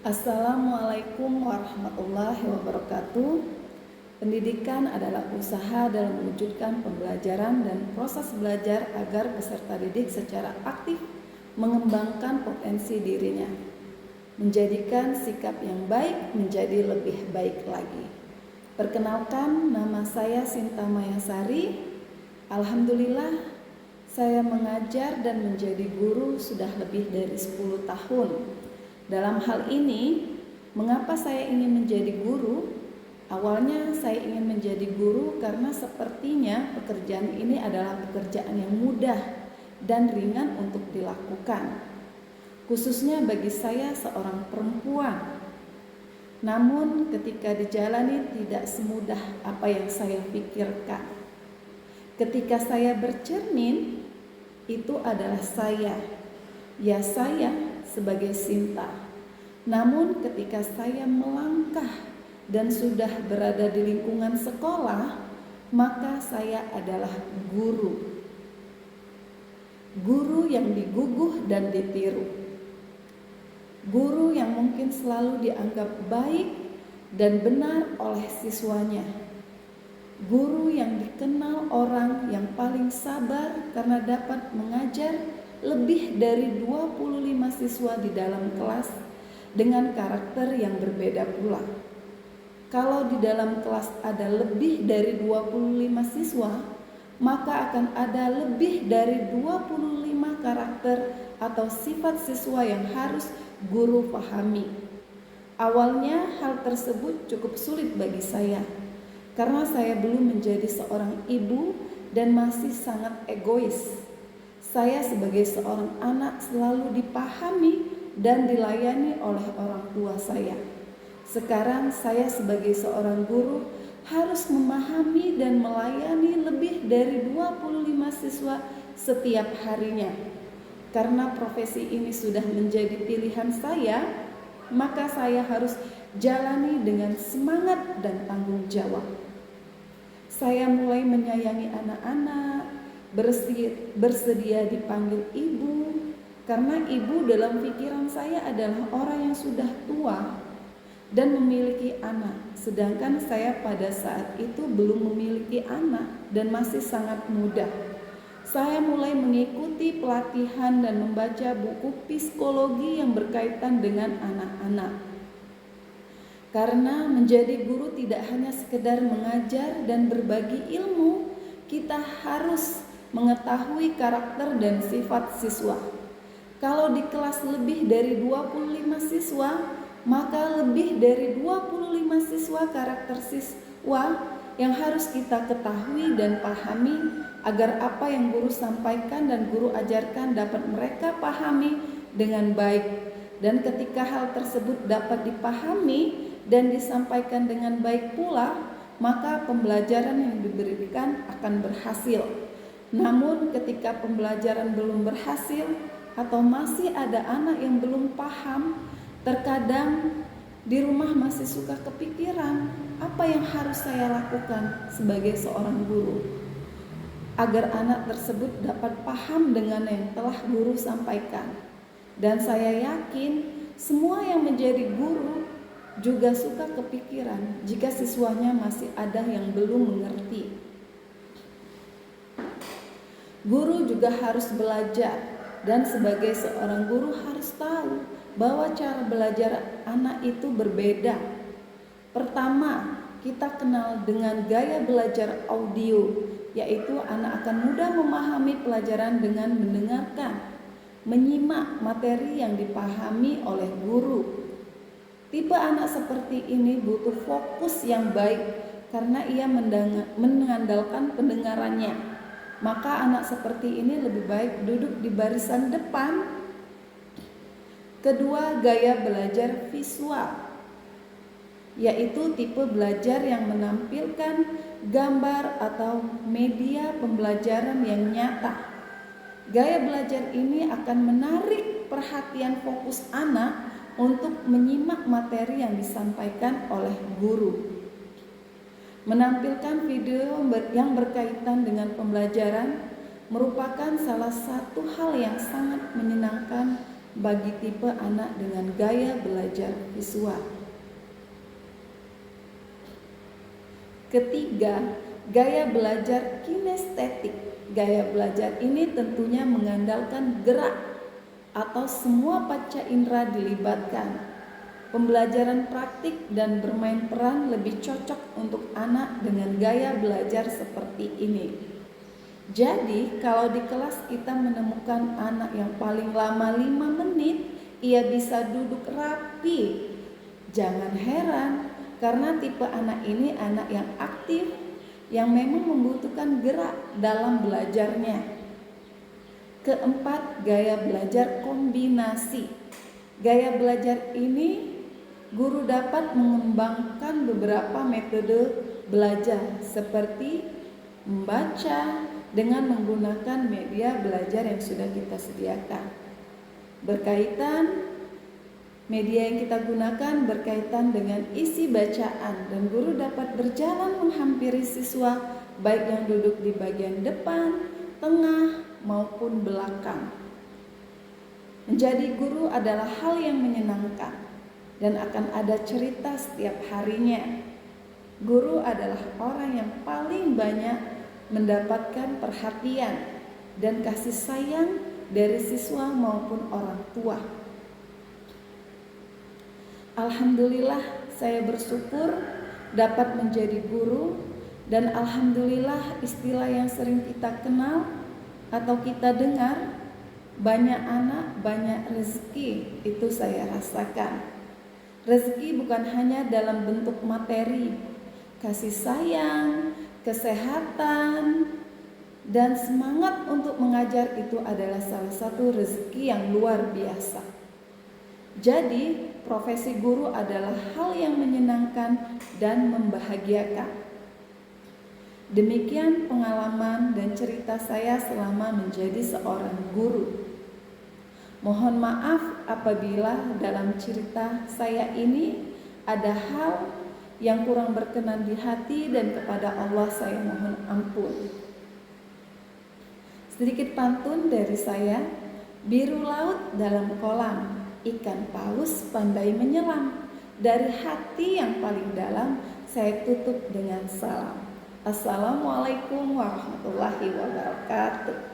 Assalamualaikum warahmatullahi wabarakatuh. Pendidikan adalah usaha dalam mewujudkan pembelajaran dan proses belajar agar peserta didik secara aktif mengembangkan potensi dirinya, menjadikan sikap yang baik menjadi lebih baik lagi. Perkenalkan, nama saya Sinta Mayasari. Alhamdulillah, saya mengajar dan menjadi guru sudah lebih dari 10 tahun. Dalam hal ini, mengapa saya ingin menjadi guru? Awalnya saya ingin menjadi guru karena sepertinya pekerjaan ini adalah pekerjaan yang mudah dan ringan untuk dilakukan, khususnya bagi saya seorang perempuan. Namun ketika dijalani tidak semudah apa yang saya pikirkan. Ketika saya bercermin, itu adalah saya. Ya, saya sebagai Sinta. Namun ketika saya melangkah dan sudah berada di lingkungan sekolah, maka saya adalah guru. Guru yang diguguh dan ditiru. Guru yang mungkin selalu dianggap baik dan benar oleh siswanya. Guru yang dikenal orang yang paling sabar karena dapat mengajar lebih dari 25 siswa di dalam kelas dengan karakter yang berbeda pula. Kalau di dalam kelas ada lebih dari 25 siswa, maka akan ada lebih dari 25 karakter atau sifat siswa yang harus guru pahami. Awalnya hal tersebut cukup sulit bagi saya, karena saya belum menjadi seorang ibu dan masih sangat egois. Saya sebagai seorang anak selalu dipahami dan dilayani oleh orang tua saya. Sekarang saya sebagai seorang guru harus memahami dan melayani lebih dari 25 siswa setiap harinya. Karena profesi ini sudah menjadi pilihan saya, maka saya harus jalani dengan semangat dan tanggung jawab. Saya mulai menyayangi anak-anak, bersedia dipanggil ibu, karena ibu dalam pikiran saya adalah orang yang sudah tua dan memiliki anak, sedangkan saya pada saat itu belum memiliki anak dan masih sangat muda. Saya mulai mengikuti pelatihan dan membaca buku psikologi yang berkaitan dengan anak-anak. Karena menjadi guru tidak hanya sekedar mengajar dan berbagi ilmu, kita harus mengetahui karakter dan sifat siswa. Kalau di kelas lebih dari 25 siswa, maka lebih dari 25 siswa karakter siswa yang harus kita ketahui dan pahami agar apa yang guru sampaikan dan guru ajarkan dapat mereka pahami dengan baik. Dan ketika hal tersebut dapat dipahami dan disampaikan dengan baik pula, maka pembelajaran yang diberikan akan berhasil. Namun ketika pembelajaran belum berhasil atau masih ada anak yang belum paham, terkadang di rumah masih suka kepikiran apa yang harus saya lakukan sebagai seorang guru agar anak tersebut dapat paham dengan yang telah guru sampaikan. Dan saya yakin semua yang menjadi guru juga suka kepikiran jika siswanya masih ada yang belum mengerti. Guru juga harus belajar, dan sebagai seorang guru harus tahu bahwa cara belajar anak itu berbeda. Pertama, kita kenal dengan gaya belajar audio, yaitu anak akan mudah memahami pelajaran dengan mendengarkan, menyimak materi yang dipahami oleh guru. Tipe anak seperti ini butuh fokus yang baik karena ia mengandalkan pendengarannya. Maka anak seperti ini lebih baik duduk di barisan depan. Kedua, gaya belajar visual, yaitu tipe belajar yang menampilkan gambar atau media pembelajaran yang nyata. Gaya belajar ini akan menarik perhatian fokus anak untuk menyimak materi yang disampaikan oleh guru. Menampilkan video yang berkaitan dengan pembelajaran merupakan salah satu hal yang sangat menyenangkan bagi tipe anak dengan gaya belajar visual. Ketiga, gaya belajar kinestetik. Gaya belajar ini tentunya mengandalkan gerak atau semua panca indera dilibatkan. Pembelajaran praktik dan bermain peran lebih cocok untuk anak dengan gaya belajar seperti ini. Jadi, kalau di kelas kita menemukan anak yang paling lama 5 menit, ia bisa duduk rapi. Jangan heran, karena tipe anak ini anak yang aktif, yang memang membutuhkan gerak dalam belajarnya. Keempat, gaya belajar kombinasi. Gaya belajar ini guru dapat mengembangkan beberapa metode belajar seperti membaca dengan menggunakan media belajar yang sudah kita sediakan. Media yang kita gunakan berkaitan dengan isi bacaan dan guru dapat berjalan menghampiri siswa baik yang duduk di bagian depan, tengah maupun belakang. Menjadi guru adalah hal yang menyenangkan dan akan ada cerita setiap harinya. Guru adalah orang yang paling banyak mendapatkan perhatian dan kasih sayang dari siswa maupun orang tua. Alhamdulillah, saya bersyukur dapat menjadi guru, dan alhamdulillah istilah yang sering kita kenal atau kita dengar, banyak anak, banyak rezeki, itu saya rasakan. Rezeki bukan hanya dalam bentuk materi, kasih sayang, kesehatan, dan semangat untuk mengajar itu adalah salah satu rezeki yang luar biasa. Jadi, profesi guru adalah hal yang menyenangkan dan membahagiakan. Demikian pengalaman dan cerita saya selama menjadi seorang guru. Mohon maaf apabila dalam cerita saya ini ada hal yang kurang berkenan di hati, dan kepada Allah saya mohon ampun. Sedikit pantun dari saya. Biru laut dalam kolam, ikan paus pandai menyelam. Dari hati yang paling dalam saya tutup dengan salam. Assalamualaikum warahmatullahi wabarakatuh.